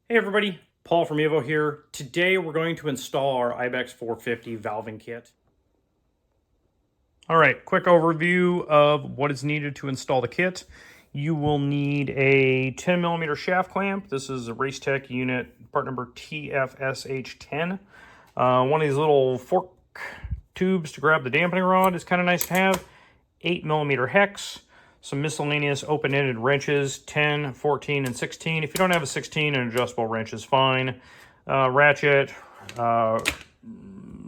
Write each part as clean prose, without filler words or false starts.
Hey everybody, Paul from Evo here. Today we're going to install our Ibex 450 valving kit. All right, quick overview of what is needed to install the kit. You will need a 10mm shaft clamp. This is a Racetech unit, part number TFSH10. One of these little fork tubes to grab the dampening rod is kind of nice to have. 8mm hex. Some miscellaneous open-ended wrenches, 10, 14, and 16. If you don't have a 16, an adjustable wrench is fine. Ratchet,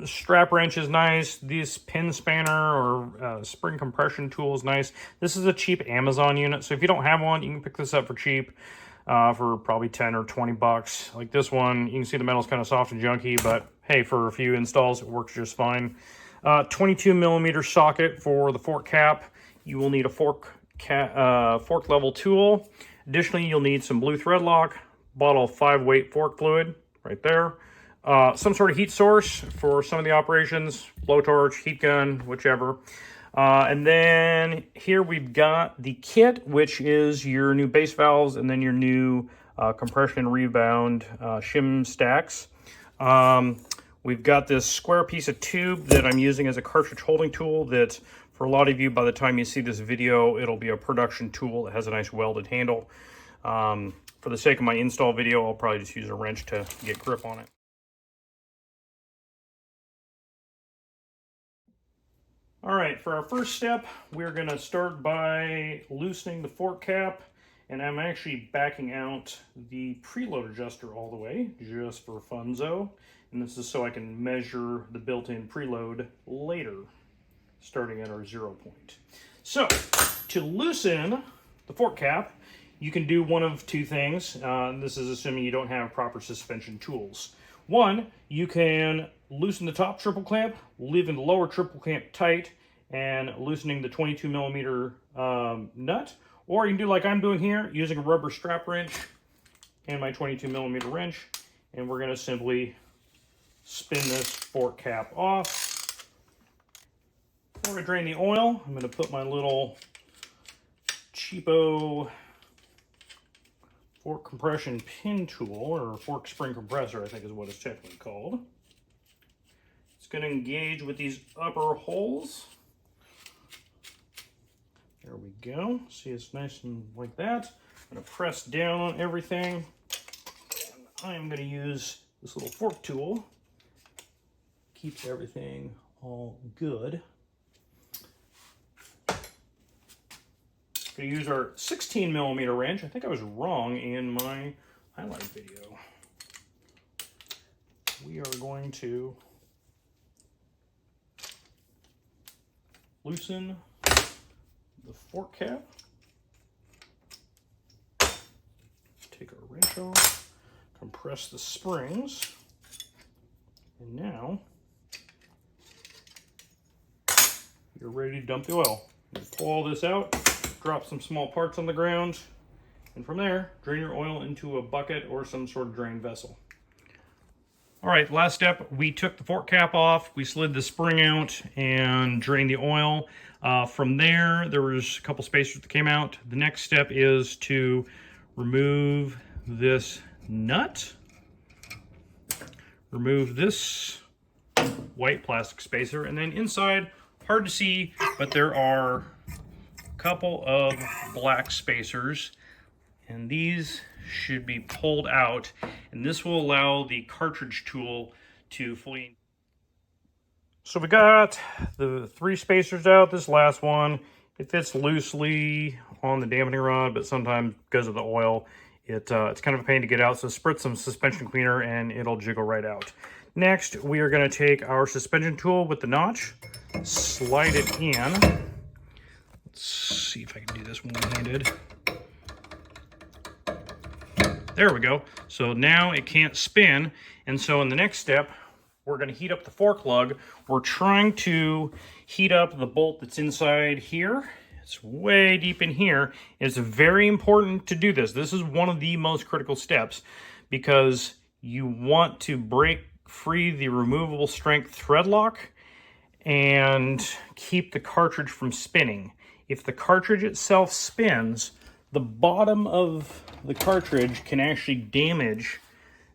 strap wrench is nice. This pin spanner or spring compression tool is nice. This is a cheap Amazon unit, so if you don't have one, you can pick this up for cheap for probably 10 or 20 bucks. Like this one, you can see the metal's kind of soft and junky, but hey, for a few installs, it works just fine. 22mm socket for the fork cap. You will need a fork level tool. Additionally, you'll need some blue thread lock, bottle of 5-weight fork fluid right there, some sort of heat source for some of the operations, blowtorch, heat gun, whichever. And then here we've got the kit, which is your new base valves and then your new compression and rebound shim stacks. We've got this square piece of tube that I'm using as a cartridge holding tool that for a lot of you, by the time you see this video, it'll be a production tool that has a nice welded handle. For the sake of my install video, I'll probably just use a wrench to get grip on it. All right, for our first step, we're going to start by loosening the fork cap, and I'm actually backing out the preload adjuster all the way, just for funzo. And this is so I can measure the built-in preload later, starting at our 0 point. So, to loosen the fork cap, you can do one of two things. This is assuming you don't have proper suspension tools. One, you can loosen the top triple clamp, leaving the lower triple clamp tight, and loosening the 22mm nut. Or you can do like I'm doing here, using a rubber strap wrench and my 22mm wrench, and we're going to simply spin this fork cap off. Before I drain the oil, I'm going to put my little cheapo fork compression pin tool, or fork spring compressor, I think is what it's technically called. It's going to engage with these upper holes. There we go. See, it's nice and like that. I'm going to press down on everything. And I'm going to use this little fork tool. Keeps everything all good. Going to use our 16mm wrench. I think I was wrong in my highlight video. We are going to loosen the fork cap. Take our wrench off, compress the springs, and now you're ready to dump the oil. You pull all this out, drop some small parts on the ground, and from there, drain your oil into a bucket or some sort of drain vessel. All right, last step, we took the fork cap off, we slid the spring out and drained the oil. From there was a couple spacers that came out. The next step is to remove this nut, remove this white plastic spacer, and then inside, hard to see, but there are a couple of black spacers, and these should be pulled out, and this will allow the cartridge tool to fully. So we got the 3 spacers out. This last one, it fits loosely on the dampening rod, but sometimes because of the oil, it's kind of a pain to get out. So spritz some suspension cleaner and it'll jiggle right out. Next, we are going to take our suspension tool with the notch, slide it in. Let's see if I can do this one-handed. There we go. So now it can't spin, and so in the next step, we're going to heat up the fork lug. We're trying to heat up the bolt that's inside here. It's way deep in here. It's very important to do this. This is one of the most critical steps because you want to break free the removable strength thread lock and keep the cartridge from spinning. If the cartridge itself spins, the bottom of the cartridge can actually damage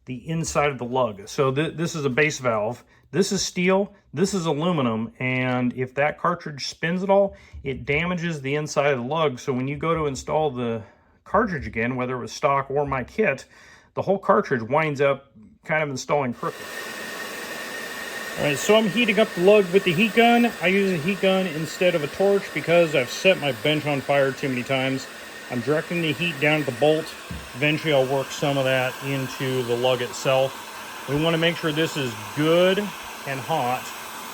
the inside of the lug. So this is a base valve. This is steel, this is aluminum, and if that cartridge spins at all, it damages the inside of the lug. So when you go to install the cartridge again, whether it was stock or my kit, the whole cartridge winds up kind of installing crooked. All right, so I'm heating up the lug with the heat gun. I use a heat gun instead of a torch because I've set my bench on fire too many times. I'm directing the heat down at the bolt. Eventually I'll work some of that into the lug itself. We want to make sure this is good and hot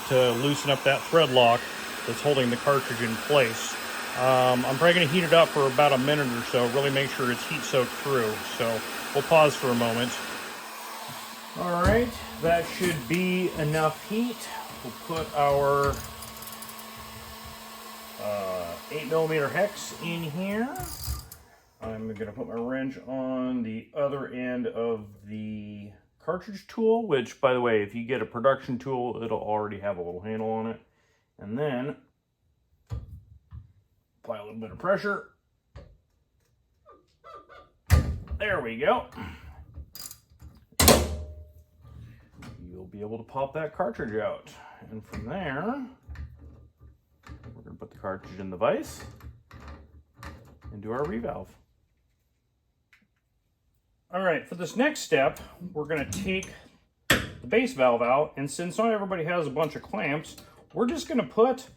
to loosen up that thread lock that's holding the cartridge in place. I'm probably going to heat it up for about a minute or so, really make sure it's heat soaked through. So we'll pause for a moment. All right, that should be enough heat. We'll put our 8mm hex in here. I'm going to put my wrench on the other end of the cartridge tool, which, by the way, if you get a production tool, it'll already have a little handle on it. And then apply a little bit of pressure. There we go. You'll be able to pop that cartridge out. And from there, we're going to put the cartridge in the vise and do our revalve. All right, for this next step, we're going to take the base valve out, and since not everybody has a bunch of clamps, we're just going to put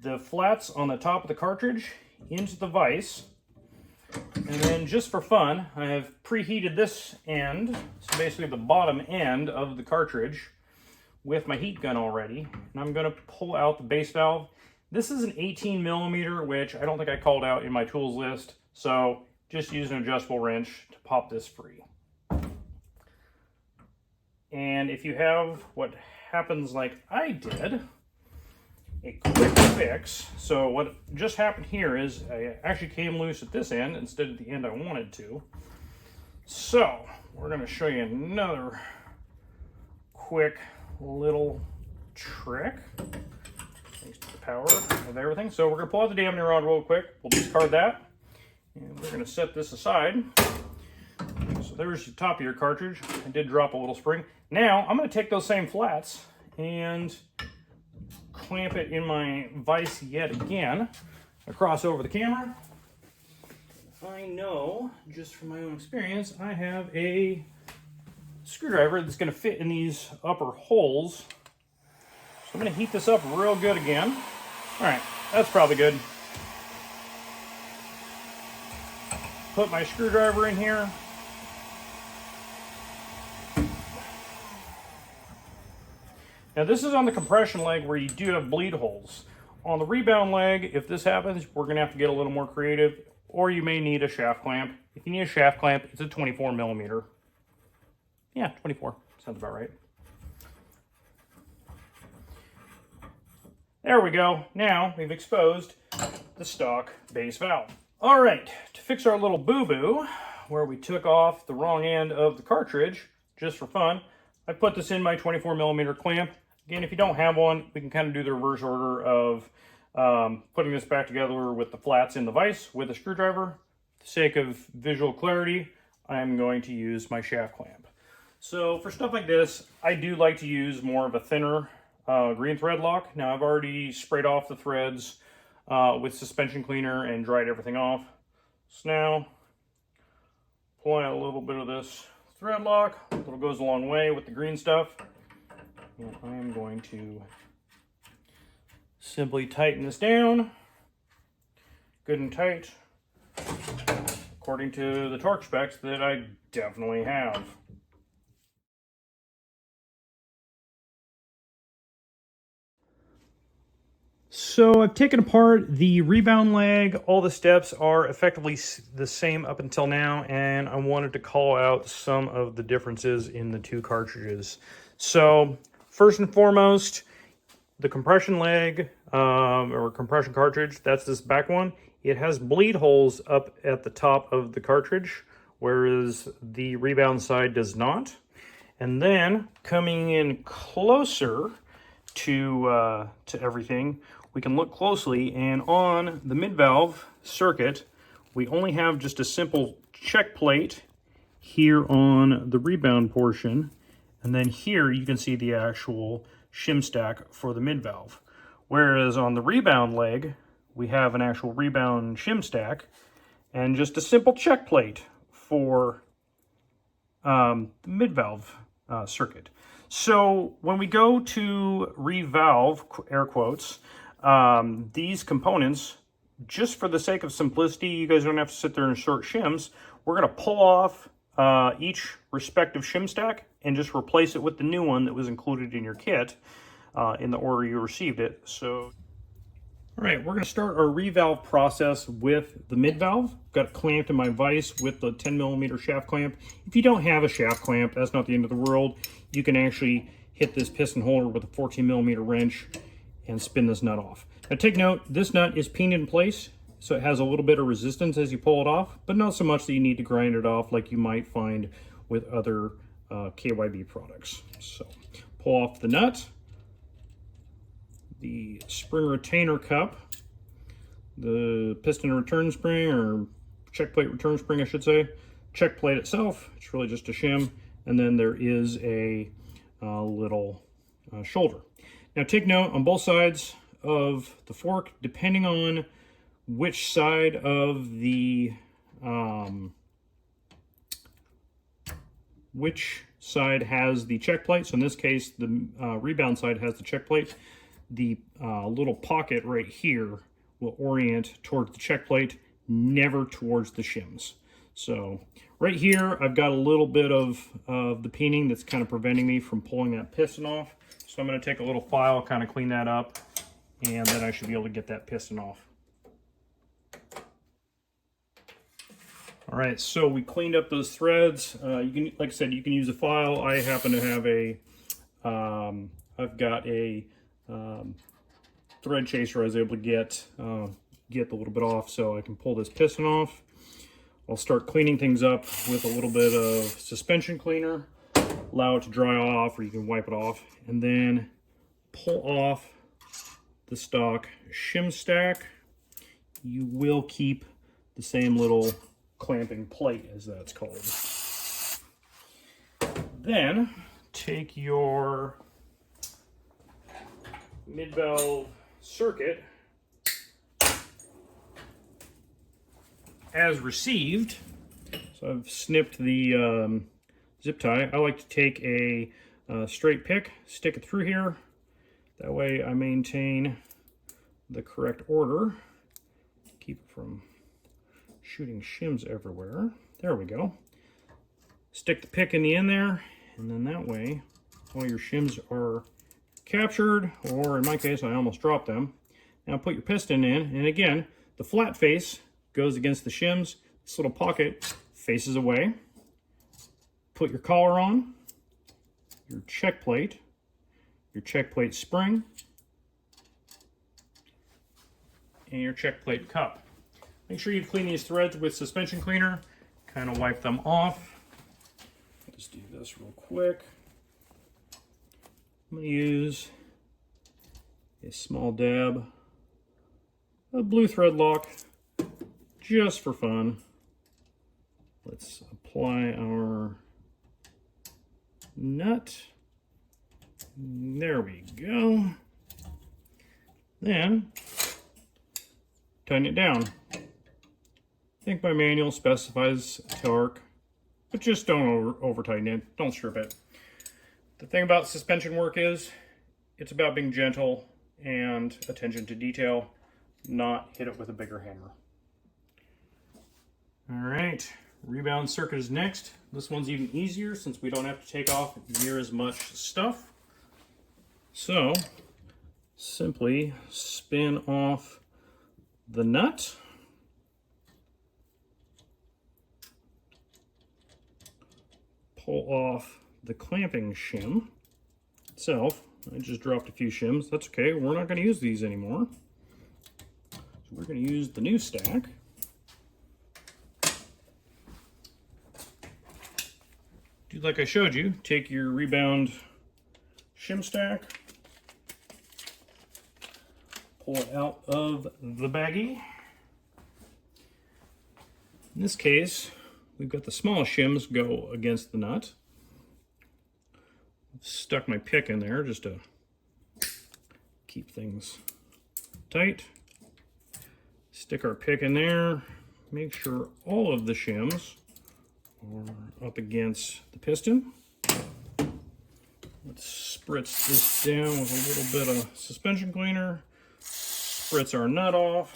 the flats on the top of the cartridge into the vise. And then just for fun, I have preheated this end, so basically the bottom end of the cartridge, with my heat gun already. And I'm going to pull out the base valve. This is an 18mm, which I don't think I called out in my tools list, so just use an adjustable wrench to pop this free. And if you have what happens like I did, a quick fix. So what just happened here is I actually came loose at this end instead of the end I wanted to. So we're going to show you another quick little trick. Thanks to the power of everything. So we're going to pull out the dampening rod real quick. We'll discard that. And we're going to set this aside. So there's the top of your cartridge. I did drop a little spring. Now I'm going to take those same flats and clamp it in my vise yet again across over the camera. I know, just from my own experience, I have a screwdriver that's going to fit in these upper holes. So I'm going to heat this up real good again. All right, that's probably good. Put my screwdriver in here. Now this is on the compression leg where you do have bleed holes. On the rebound leg, if this happens, we're going to have to get a little more creative, or you may need a shaft clamp. If you need a shaft clamp, it's a 24mm. Yeah, 24. Sounds about right. There we go. Now we've exposed the stock base valve. All right, to fix our little boo-boo, where we took off the wrong end of the cartridge, just for fun, I put this in my 24mm clamp. Again, if you don't have one, we can kind of do the reverse order of putting this back together with the flats in the vise with a screwdriver. For the sake of visual clarity, I'm going to use my shaft clamp. So for stuff like this, I do like to use more of a thinner green thread lock. Now I've already sprayed off the threads with suspension cleaner and dried everything off. So now, apply a little bit of this thread lock. It goes a long way with the green stuff. And I am going to simply tighten this down, good and tight, according to the torque specs that I definitely have. So I've taken apart the rebound leg. All the steps are effectively the same up until now, and I wanted to call out some of the differences in the two cartridges. So first and foremost, the compression leg or compression cartridge, that's this back one. It has bleed holes up at the top of the cartridge, whereas the rebound side does not. And then coming in closer to everything, we can look closely, and on the mid-valve circuit, we only have just a simple check plate here on the rebound portion, and then here you can see the actual shim stack for the mid valve. Whereas on the rebound leg, we have an actual rebound shim stack and just a simple check plate for the mid valve circuit. So when we go to revalve, air quotes, these components, just for the sake of simplicity, you guys don't have to sit there and insert shims. We're going to pull off each respective shim stack and just replace it with the new one that was included in your kit in the order you received it. So, all right, we're going to start our revalve process with the mid valve. Got it clamped in my vise with the 10mm shaft clamp. If you don't have a shaft clamp, that's not the end of the world. You can actually hit this piston holder with a 14mm wrench and spin this nut off. Now take note, this nut is peened in place, so it has a little bit of resistance as you pull it off, but not so much that you need to grind it off like you might find with other KYB products. So pull off the nut, the spring retainer cup, the piston return spring, or check plate return spring I should say, check plate itself, it's really just a shim, and then there is a little shoulder. Now take note, on both sides of the fork, depending on which side of the which side has the check plate, so in this case the rebound side has the check plate, the little pocket right here will orient towards the check plate, never towards the shims. So right here I've got a little bit of the peening that's kind of preventing me from pulling that piston off. So I'm going to take a little file, kind of clean that up, and then I should be able to get that piston off. All right, so we cleaned up those threads. You can, like I said, you can use a file. I happen to have a, I've got a thread chaser I was able to get the little bit off, so I can pull this piston off. I'll start cleaning things up with a little bit of suspension cleaner. Allow it to dry off, or you can wipe it off, and then pull off the stock shim stack. You will keep the same little clamping plate, as that's called. Then take your mid-valve circuit as received. So I've snipped the zip tie. I like to take a straight pick, stick it through here. That way I maintain the correct order. Keep it from shooting shims everywhere. There we go. Stick the pick in the end there, and then that way all your shims are captured, or in my case I almost dropped them. Now put your piston in, and again the flat face goes against the shims. This little pocket faces away. Put your collar on, your check plate spring, and your check plate cup. Make sure you clean these threads with suspension cleaner, kind of wipe them off. Let's do this real quick. I'm going to use a small dab of blue thread lock just for fun. Let's apply our nut. There we go. Then tighten it down. I think my manual specifies torque, but just don't over tighten it. Don't strip it. The thing about suspension work is it's about being gentle and attention to detail, not hit it with a bigger hammer. All right, rebound circuit is next. This one's even easier since we don't have to take off near as much stuff. So simply spin off the nut. Pull off the clamping shim itself. I just dropped a few shims. That's okay. We're not going to use these anymore. So we're going to use the new stack. Do like I showed you. Take your rebound shim stack. Pull it out of the baggie. In this case, we've got the smallest shims go against the nut. Stuck my pick in there just to keep things tight. Stick our pick in there. Make sure all of the shims are up against the piston. Let's spritz this down with a little bit of suspension cleaner. Spritz our nut off.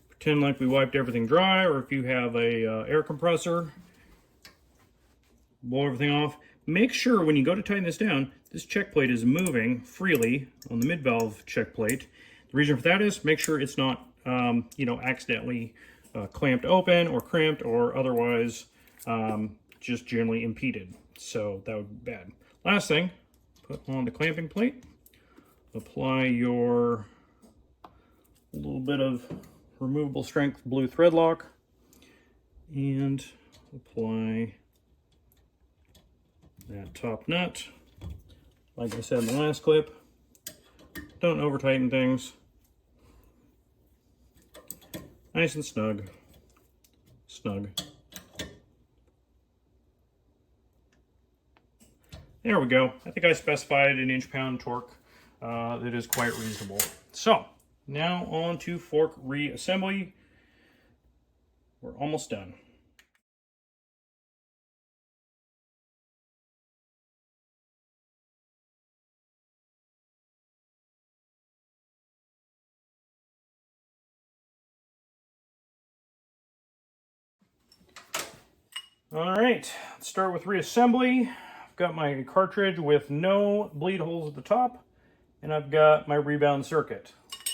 Pretend like we wiped everything dry, or if you have a air compressor, blow everything off. Make sure when you go to tighten this down, this check plate is moving freely on the mid-valve check plate. The reason for that is make sure it's not, accidentally clamped open or crimped or otherwise just generally impeded. So that would be bad. Last thing, put on the clamping plate. Apply your little bit of removable strength blue thread lock and apply that top nut. Like I said in the last clip, don't over tighten things. Nice and snug. Snug. There we go. I think I specified an inch-pound torque that is quite reasonable. So, now on to fork reassembly. We're almost done. All right, let's start with reassembly. I've got my cartridge with no bleed holes at the top, and I've got my rebound circuit.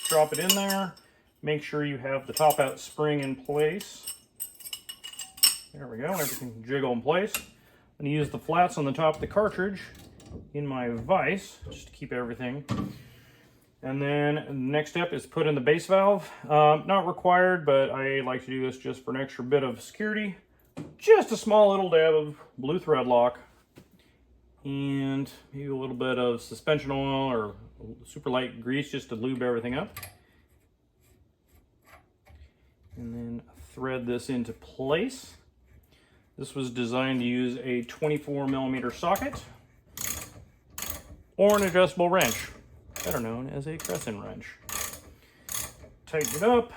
Drop it in there. Make sure you have the top out spring in place. There we go, everything can jiggle in place. I'm going to use the flats on the top of the cartridge in my vise, just to keep everything. And then the next step is put in the base valve. Not required, but I like to do this just for an extra bit of security. Just a small little dab of blue thread lock and maybe a little bit of suspension oil or super light grease just to lube everything up. And then thread this into place. This was designed to use a 24mm socket or an adjustable wrench, better known as a crescent wrench. Tighten it up,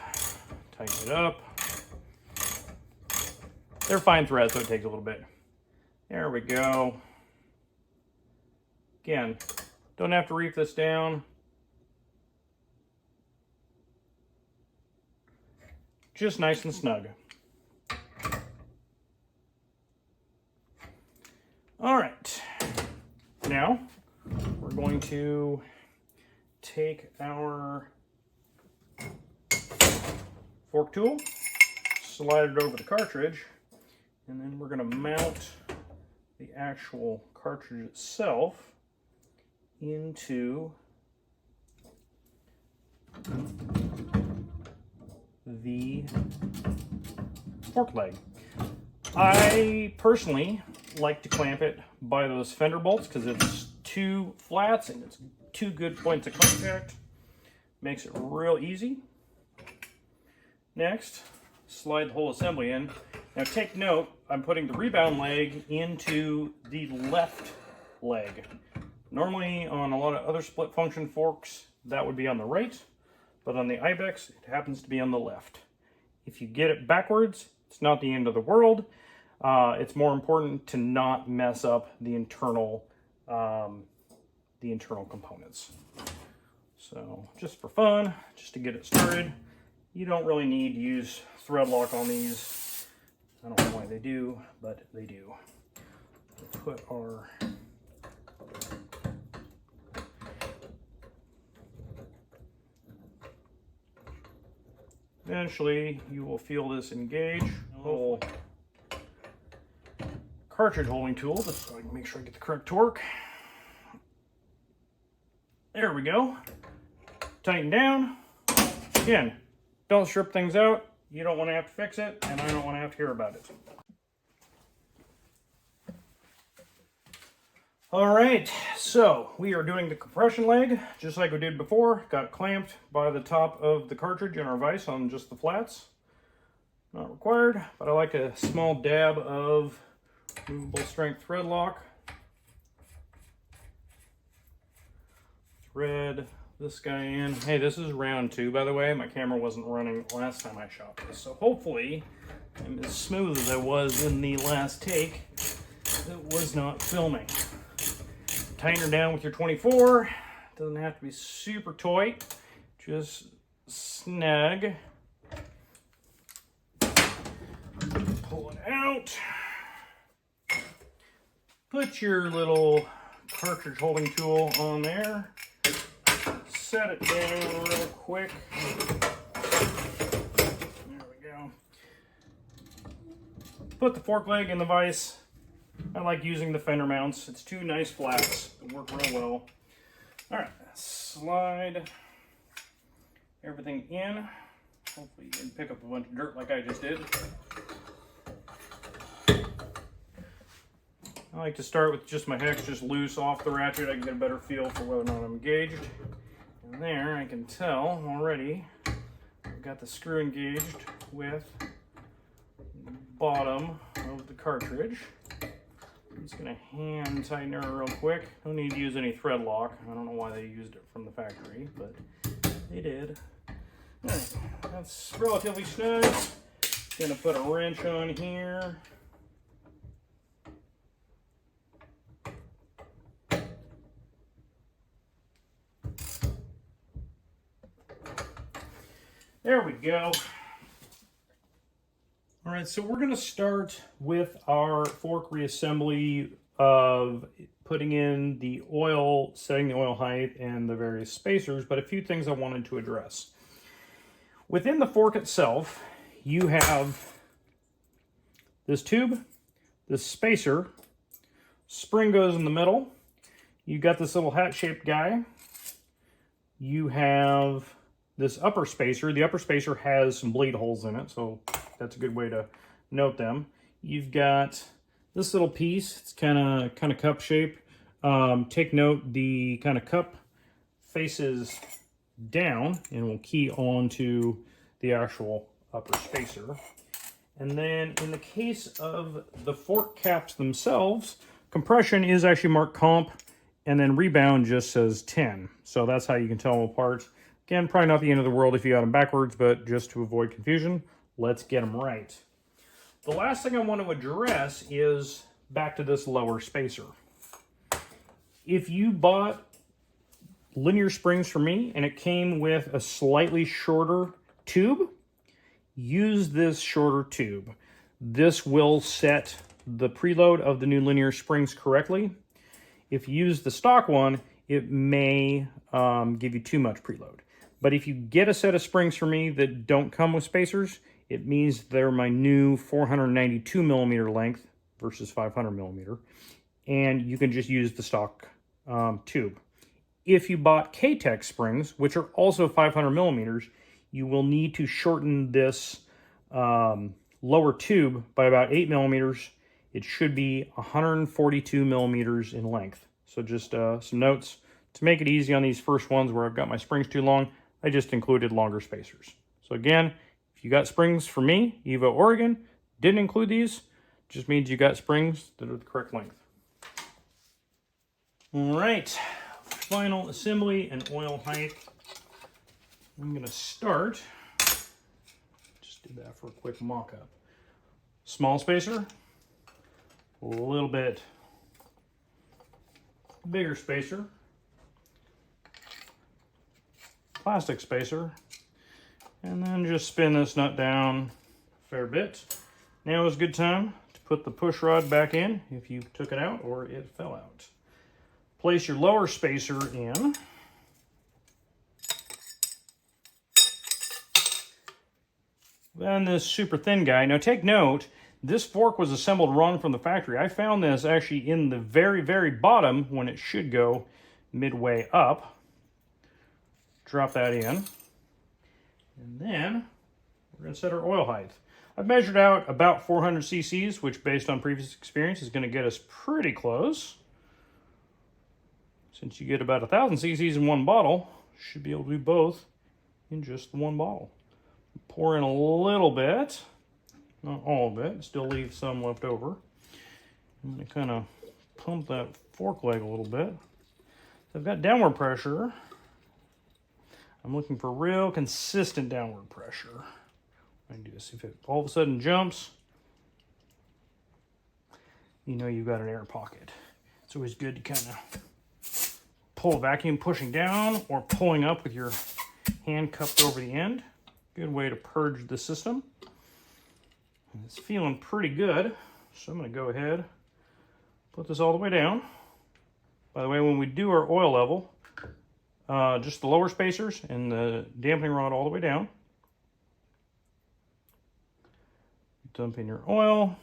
tighten it up. They're fine threads, so it takes a little bit. There we go. Again, don't have to reef this down. Just nice and snug. All right. Now, we're going to take our fork tool, slide it over the cartridge, and then we're going to mount the actual cartridge itself into the fork leg. I personally like to clamp it by those fender bolts because it's two flats and it's two good points of contact. Makes it real easy. Next, slide the whole assembly in. Now take note, I'm putting the rebound leg into the left leg. Normally on a lot of other split function forks, that would be on the right, but on the Ibex, it happens to be on the left. If you get it backwards, it's not the end of the world. It's more important to not mess up the internal components. So just for fun, just to get it started, you don't really need to use thread lock on these. I don't know why they do, but they do. We'll put our eventually you will feel this engage. A little cartridge holding tool just so I can make sure I get the correct torque. There we go. Tighten down. Again, don't strip things out. You don't want to have to fix it, and I don't want to have to hear about it. All right, so we are doing the compression leg, just like we did before. Got clamped by the top of the cartridge in our vise on just the flats. Not required, but I like a small dab of movable strength thread lock. Thread this guy in. Hey, this is round 2, by the way. My camera wasn't running last time I shot this, so hopefully I'm as smooth as I was in the last take. It was not filming. Tighten her down with your 24. Doesn't have to be super tight, just snug. Pull it out. Put your little cartridge holding tool on there. Set it down real quick. There we go. Put the fork leg in the vise. I like using the fender mounts. It's 2 nice flats that work real well. All right, slide everything in. Hopefully you didn't pick up a bunch of dirt like I just did. I like to start with just my hex just loose off the ratchet. I can get a better feel for whether or not I'm engaged. And there I can tell already I've got the screw engaged with the bottom of the cartridge. I'm just going to hand tighten her real quick. No need to use any thread lock. I don't know why they used it from the factory, but they did. All right, that's relatively snug. Going to put a wrench on here. There we go. All right, so we're going to start with our fork reassembly of putting in the oil, setting the oil height, and the various spacers, but a few things I wanted to address. Within the fork itself, you have this tube, this spacer, spring goes in the middle, you got this little hat-shaped guy, you have this upper spacer. The upper spacer has some bleed holes in it, so that's a good way to note them. You've got this little piece. It's kind of cup shape. Take note, the kind of cup faces down and will key onto the actual upper spacer. And then in the case of the fork caps themselves, compression is actually marked comp, and then rebound just says 10. So that's how you can tell them apart. Again, probably not the end of the world if you got them backwards, but just to avoid confusion, let's get them right. The last thing I want to address is back to this lower spacer. If you bought linear springs from me and it came with a slightly shorter tube, use this shorter tube. This will set the preload of the new linear springs correctly. If you use the stock one, it may give you too much preload. But if you get a set of springs from me that don't come with spacers, it means they're my new 492 millimeter length versus 500 millimeter. And you can just use the stock tube. If you bought K-Tech springs, which are also 500 millimeters, you will need to shorten this lower tube by about 8 millimeters. It should be 142 millimeters in length. So just some notes. To make it easy on these first ones where I've got my springs too long, I just included longer spacers. So again, if you got springs from me, Evo Oregon, didn't include these, just means you got springs that are the correct length. All right, final assembly and oil height. I'm gonna start, just did that for a quick mock-up. Small spacer, a little bit bigger spacer, plastic spacer, and then just spin this nut down a fair bit. Now is a good time to put the push rod back in if you took it out or it fell out. Place your lower spacer in. Then this super thin guy. Now take note, this fork was assembled wrong from the factory. I found this actually in the very, very bottom when it should go midway up. Drop that in. And then we're going to set our oil height. I've measured out about 400 cc's, which based on previous experience is going to get us pretty close. Since you get about 1,000 cc's in one bottle, you should be able to do both in just the one bottle. Pour in a little bit, not all of it, still leave some left over. I'm going to kind of pump that fork leg a little bit. I've got downward pressure. I'm looking for real consistent downward pressure. I can do this. If it all of a sudden jumps, you know you've got an air pocket. It's always good to kind of pull a vacuum pushing down or pulling up with your hand cupped over the end. Good way to purge the system. And it's feeling pretty good, so I'm going to go ahead, put this all the way down. By the way, when we do our oil level, just the lower spacers and the dampening rod all the way down. Dump in your oil.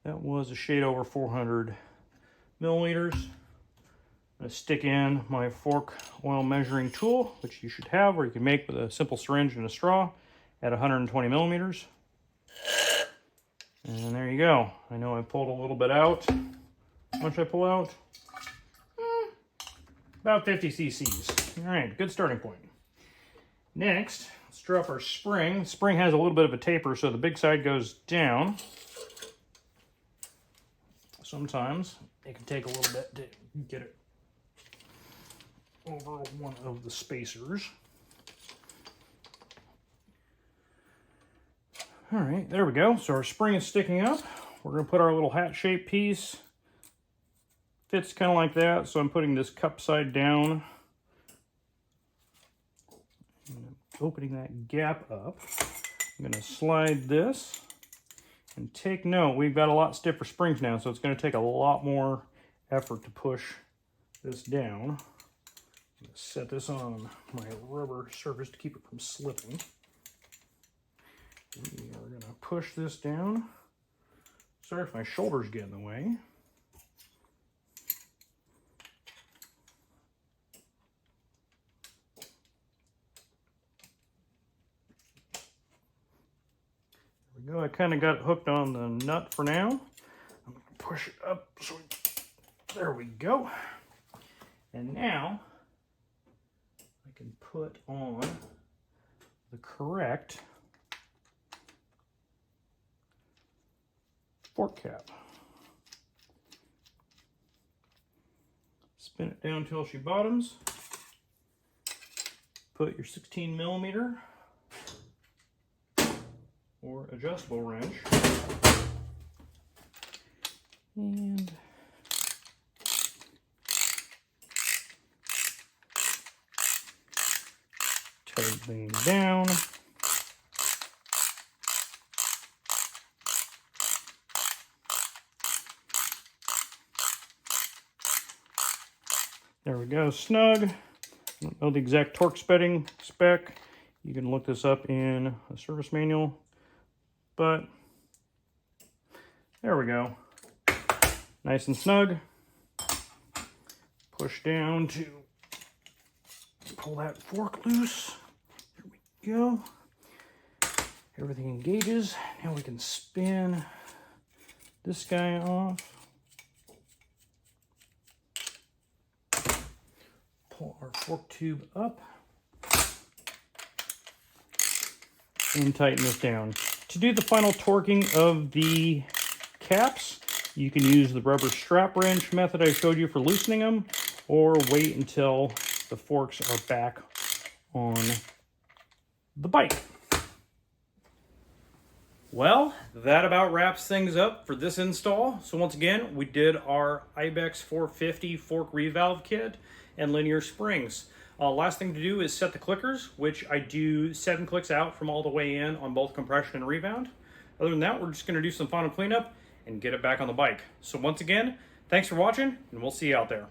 That was a shade over 400 milliliters. I'm going to stick in my fork oil measuring tool, which you should have, or you can make with a simple syringe and a straw at 120 millimeters. And there you go. I know I pulled a little bit out. How much I pull out? About 50 cc's. All right, good starting point. Next, let's drop our spring. The spring has a little bit of a taper, so the big side goes down. Sometimes it can take a little bit to get it over one of the spacers. All right, there we go. So our spring is sticking up. We're going to put our little hat-shaped piece. Fits kind of like that, so I'm putting this cup side down. Opening that gap up. I'm going to slide this. And take note, we've got a lot stiffer springs now, so it's going to take a lot more effort to push this down. I'm going to set this on my rubber surface to keep it from slipping. We are going to push this down. Sorry if my shoulders get in the way. There we go. I kind of got it hooked on the nut for now. I'm going to push it up. There we go. And now I can put on the correct fork cap. Spin it down till she bottoms. Put your 16 millimeter or adjustable wrench and tighten things down. There we go, snug. I don't know the exact torque spec. You can look this up in a service manual, but there we go. Nice and snug. Push down to pull that fork loose. There we go. Everything engages. Now we can spin this guy off. Pull our fork tube up and tighten this down. To do the final torquing of the caps, you can use the rubber strap wrench method I showed you for loosening them, or wait until the forks are back on the bike. Well, that about wraps things up for this install. So once again, we did our Ibex 450 fork revalve kit and linear springs. Last thing to do is set the clickers, which I do 7 clicks out from all the way in on both compression and rebound. Other than that, we're just going to do some final cleanup and get it back on the bike. So once again, thanks for watching, and we'll see you out there.